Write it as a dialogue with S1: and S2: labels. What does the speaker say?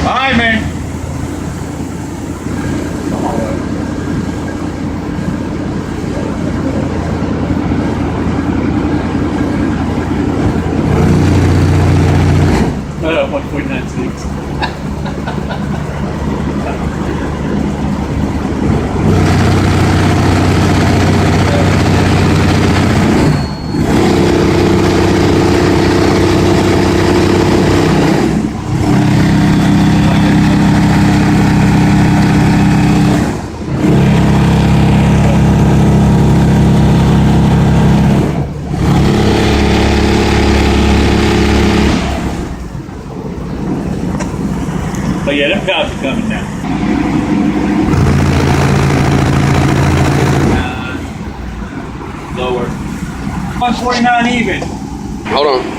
S1: Hi, man. Oh, 1.96. But yeah, them cops are coming now. Lower. 149 even.
S2: Hold on.